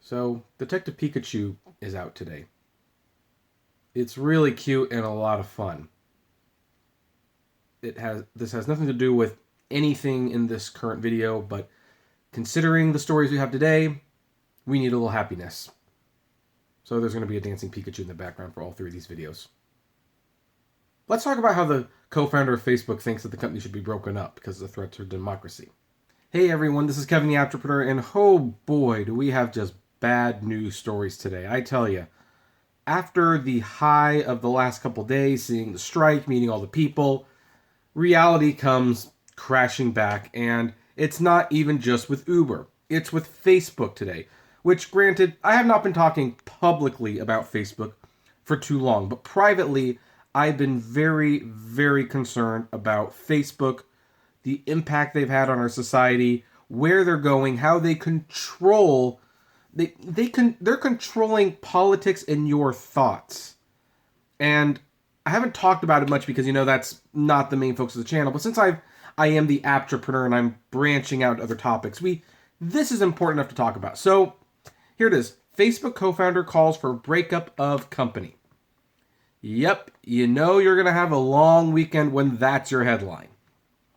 So, Detective Pikachu is out today. It's really cute and a lot of fun. This has nothing to do with anything in this current video, but considering the stories we have today, we need a little happiness. So there's going to be a dancing Pikachu in the background for all three of these videos. Let's talk about how the co-founder of Facebook thinks that the company should be broken up because of the threat to democracy. Hey everyone, this is Kevin the Apptrepreneur, and oh boy, do we have just bad news stories today. I tell you, after the high of the last couple days, seeing the strike, meeting all the people, reality comes crashing back, and it's not even just with Uber. It's with Facebook today, which granted, I have not been talking publicly about Facebook for too long, but privately, I've been very, very concerned about Facebook, the impact they've had on our society, where they're going, how they control. They're controlling politics and your thoughts. And I haven't talked about it much because, that's not the main focus of the channel. But since I am the Apptrepreneur and I'm branching out other topics, this is important enough to talk about. So here it is. Facebook co-founder calls for breakup of company. Yep, you're going to have a long weekend when that's your headline.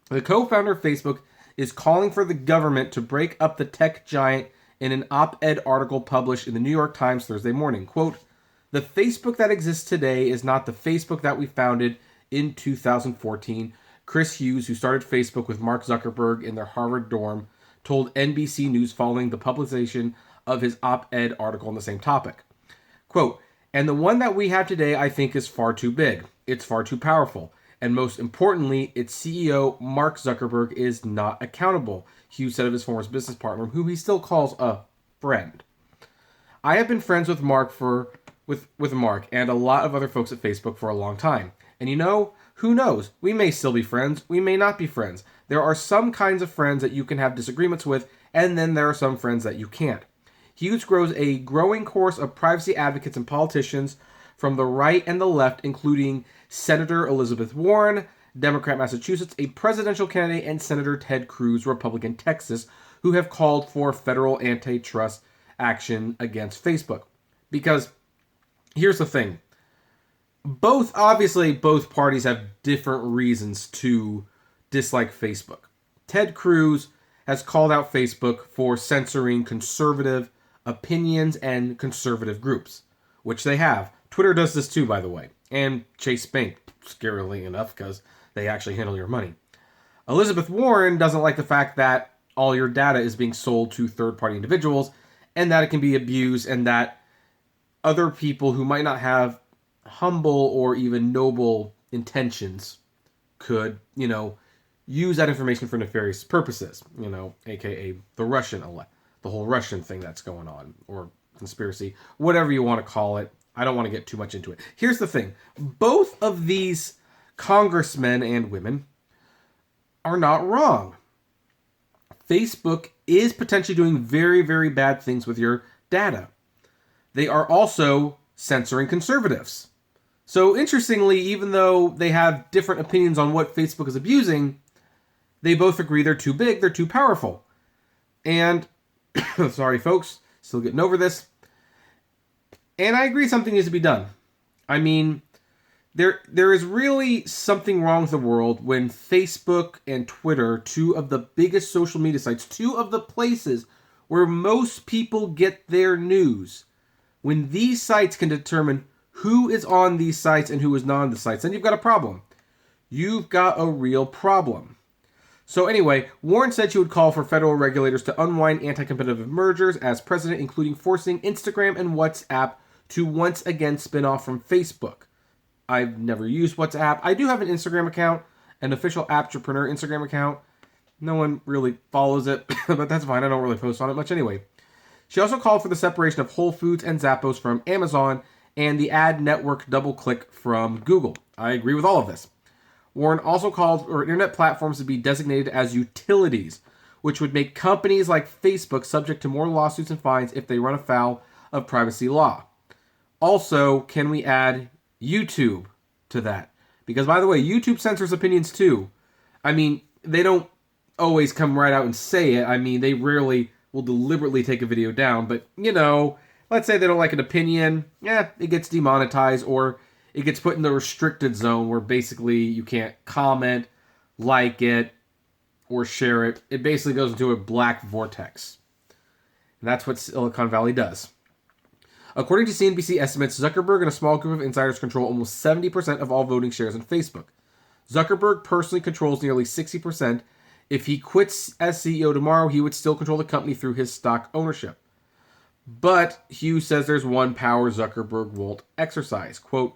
The co-founder of Facebook is calling for the government to break up the tech giant in an op-ed article published in the New York Times Thursday morning. Quote, "The Facebook that exists today is not the Facebook that we founded in 2014. Chris Hughes, who started Facebook with Mark Zuckerberg in their Harvard dorm, told NBC News following the publication of his op-ed article on the same topic. Quote, "And the one that we have today, I think, is far too big. It's far too powerful. And most importantly, its CEO, Mark Zuckerberg, is not accountable," Hughes said of his former business partner, who he still calls a friend. "I have been friends with Mark with Mark and a lot of other folks at Facebook for a long time. And who knows? We may still be friends. We may not be friends. There are some kinds of friends that you can have disagreements with, and then there are some friends that you can't." Hughes grows a growing course of privacy advocates and politicians from the right and the left, including Senator Elizabeth Warren, Democrat Massachusetts, a presidential candidate, and Senator Ted Cruz, Republican Texas, who have called for federal antitrust action against Facebook. Because here's the thing. Both parties have different reasons to dislike Facebook. Ted Cruz has called out Facebook for censoring conservative opinions and conservative groups, which they have. Twitter does this too, by the way. And Chase Bank, scarily enough, because they actually handle your money. Elizabeth Warren doesn't like the fact that all your data is being sold to third-party individuals and that it can be abused and that other people who might not have humble or even noble intentions could, use that information for nefarious purposes, aka the whole Russian thing that's going on, or conspiracy, whatever you want to call it. I don't want to get too much into it. Here's the thing. Both of these congressmen and women are not wrong. Facebook is potentially doing very, very bad things with your data. They are also censoring conservatives. So interestingly, even though they have different opinions on what Facebook is abusing, they both agree they're too big, they're too powerful. And, sorry folks, still getting over this. And I agree something needs to be done. I mean, there is really something wrong with the world when Facebook and Twitter, two of the biggest social media sites, two of the places where most people get their news, when these sites can determine who is on these sites and who is not on the sites, then you've got a problem. You've got a real problem. So anyway, Warren said she would call for federal regulators to unwind anti-competitive mergers as president, including forcing Instagram and WhatsApp to once again spin off from Facebook. I've never used WhatsApp. I do have an Instagram account, an official Apptrepreneur Instagram account. No one really follows it, but that's fine. I don't really post on it much anyway. She also called for the separation of Whole Foods and Zappos from Amazon and the ad network DoubleClick from Google. I agree with all of this. Warren also called for internet platforms to be designated as utilities, which would make companies like Facebook subject to more lawsuits and fines if they run afoul of privacy law. Also, can we add YouTube to that? Because, by the way, YouTube censors opinions too. I mean, they don't always come right out and say it. I mean, they rarely will deliberately take a video down, but, you know, let's say they don't like an opinion, it gets demonetized, or it gets put in the restricted zone where basically you can't comment, like it, or share it. It basically goes into a black vortex. And that's what Silicon Valley does. According to CNBC estimates, Zuckerberg and a small group of insiders control almost 70% of all voting shares in Facebook. Zuckerberg personally controls nearly 60%. If he quits as CEO tomorrow, he would still control the company through his stock ownership. But Hughes says there's one power Zuckerberg won't exercise. Quote,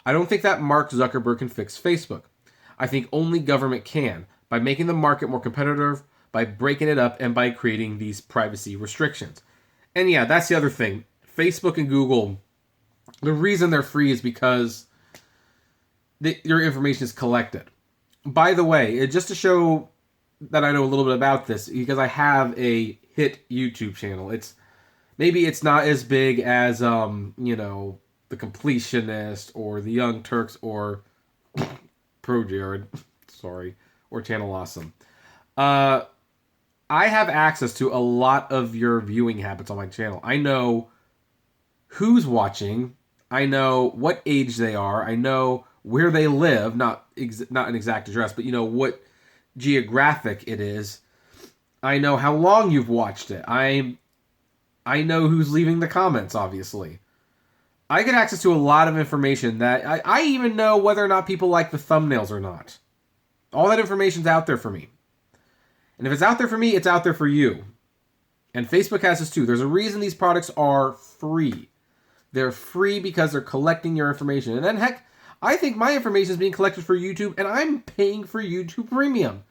I don't think that Mark Zuckerberg can fix Facebook. I think only government can, by making the market more competitive, by breaking it up, and by creating these privacy restrictions. And yeah, that's the other thing. Facebook and Google, the reason they're free is because your information is collected. By the way, just to show that I know a little bit about this, because I have a hit YouTube channel. Maybe it's not as big as you know, The Completionist or The Young Turks or Pro Jared, sorry, or Channel Awesome. I have access to a lot of your viewing habits on my channel. I know who's watching. I know what age they are. I know where they live, not an exact address, but you know what geographic it is. I know how long you've watched it. I know who's leaving the comments, obviously. I get access to a lot of information that I even know whether or not people like the thumbnails or not. All that information's out there for me. And if it's out there for me, it's out there for you. And Facebook has this too. There's a reason these products are free. They're free because they're collecting your information. And then heck, I think my information is being collected for YouTube, and I'm paying for YouTube Premium.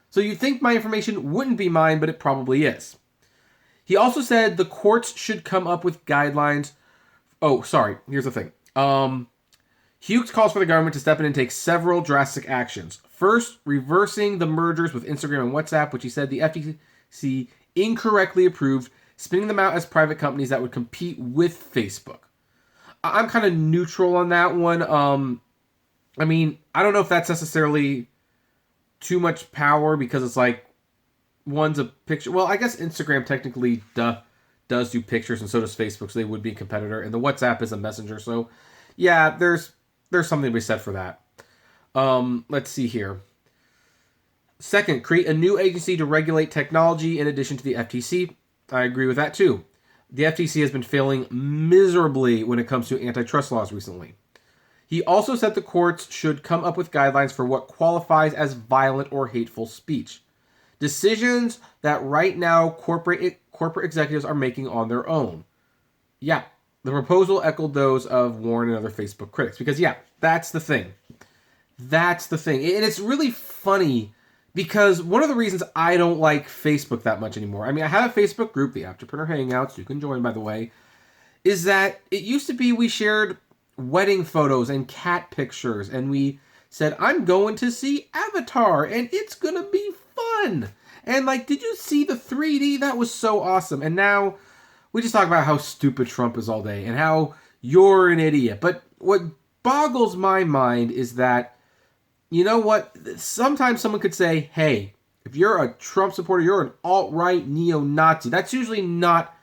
So you'd think my information wouldn't be mine, but it probably is. He also said the courts should come up with guidelines. Oh, sorry. Here's the thing. Hughes calls for the government to step in and take several drastic actions. First, reversing the mergers with Instagram and WhatsApp, which he said the FTC incorrectly approved, spinning them out as private companies that would compete with Facebook. I'm kind of neutral on that one. I mean, I don't know if that's necessarily too much power, because it's like, one's a picture. Well, I guess Instagram technically does do pictures, and so does Facebook, so they would be a competitor. And the WhatsApp is a messenger, so yeah, there's something to be said for that. Let's see here. Second, create a new agency to regulate technology in addition to the FTC. I agree with that too. The FTC has been failing miserably when it comes to antitrust laws recently. He also said the courts should come up with guidelines for what qualifies as violent or hateful speech. Decisions that right now corporate executives are making on their own. Yeah, the proposal echoed those of Warren and other Facebook critics. Because yeah, that's the thing. That's the thing. And it's really funny because one of the reasons I don't like Facebook that much anymore, I mean, I have a Facebook group, the Apptrepreneur Hangouts, you can join by the way, is that it used to be we shared wedding photos and cat pictures, and we said, I'm going to see Avatar, and it's going to be fun. And like, did you see the 3D? That was so awesome. And now we just talk about how stupid Trump is all day and how you're an idiot. But what boggles my mind is that, you know what? Sometimes someone could say, hey, if you're a Trump supporter, you're an alt-right neo-Nazi. That's usually not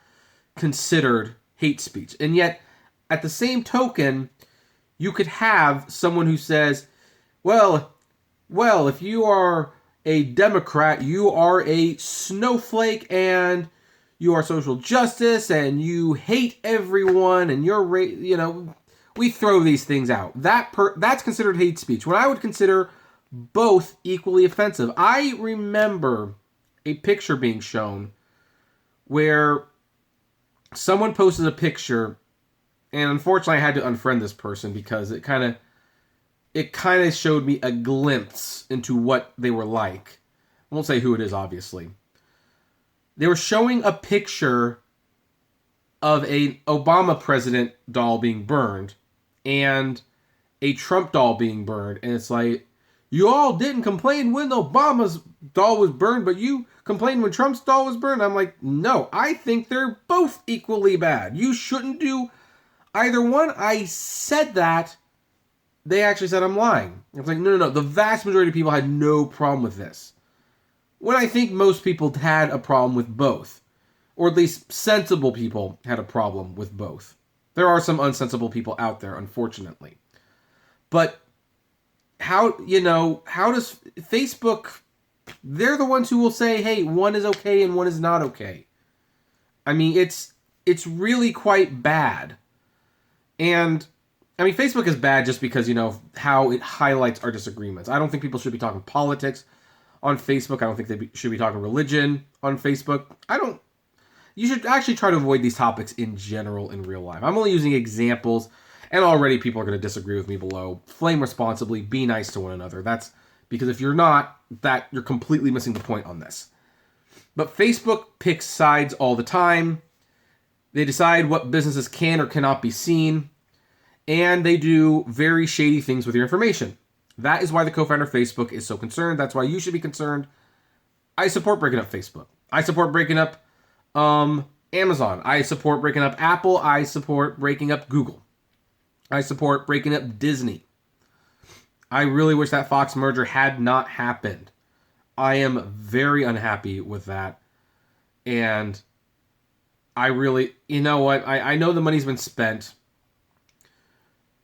considered hate speech. And yet, at the same token, you could have someone who says, well, if you are a Democrat, you are a snowflake, and you are social justice, and you hate everyone, and you're, we throw these things out. That's considered hate speech, when I would consider both equally offensive. I remember a picture being shown where someone posted a picture, and unfortunately I had to unfriend this person because it kind of showed me a glimpse into what they were like. I won't say who it is, obviously. They were showing a picture of an Obama president doll being burned and a Trump doll being burned. And it's like, you all didn't complain when Obama's doll was burned, but you complained when Trump's doll was burned? I'm like, no, I think they're both equally bad. You shouldn't do either one. I said that. They actually said I'm lying. It's like, no. The vast majority of people had no problem with this, when I think most people had a problem with both. or at least sensible people had a problem with both. There are some unsensible people out there, unfortunately. But how does Facebook, they're the ones who will say, hey, one is okay and one is not okay. I mean, it's really quite bad. And I mean, Facebook is bad just because, how it highlights our disagreements. I don't think people should be talking politics on Facebook. I don't think they should be talking religion on Facebook. You should actually try to avoid these topics in general in real life. I'm only using examples, and already people are going to disagree with me below. Flame responsibly, be nice to one another. That's because if you're not, you're completely missing the point on this. But Facebook picks sides all the time. They decide what businesses can or cannot be seen, and they do very shady things with your information. That is why the co-founder of Facebook is so concerned. That's why you should be concerned. I support breaking up Facebook. I support breaking up Amazon. I support breaking up Apple. I support breaking up Google. I support breaking up Disney. I really wish that Fox merger had not happened. I am very unhappy with that. And I really, you know what? I know the money's been spent.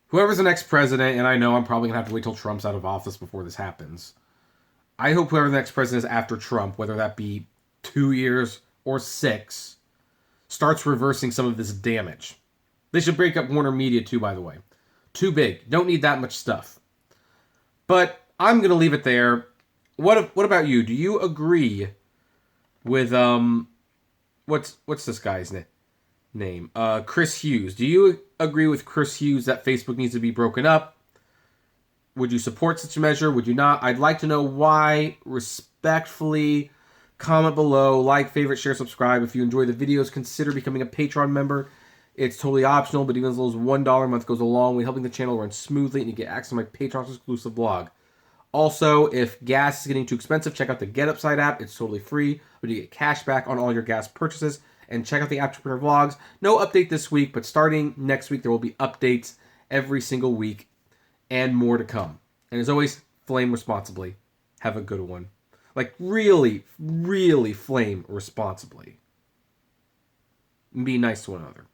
Whoever's the next president, and I know I'm probably going to have to wait till Trump's out of office before this happens. I hope whoever the next president is after Trump, whether that be 2 years or 6, starts reversing some of this damage. They should break up Warner Media too, by the way. Too big. Don't need that much stuff. But I'm going to leave it there. What about you? Do you agree with, what's this guy's name? Chris Hughes. Do you agree with Chris Hughes that Facebook needs to be broken up? Would you support such a measure? Would you not? I'd like to know why. Respectfully, comment below, like, favorite, share, subscribe. If you enjoy the videos, consider becoming a Patreon member. It's totally optional, but even as little as $1 a month goes a long way, helping the channel run smoothly, and you get access to my Patreon exclusive blog. Also, if gas is getting too expensive, check out the GetUpside app. It's totally free, but you get cash back on all your gas purchases. And check out the Apptrepreneur vlogs. No update this week, but starting next week, there will be updates every single week and more to come. And as always, flame responsibly. Have a good one. Like, really, really flame responsibly. And be nice to one another.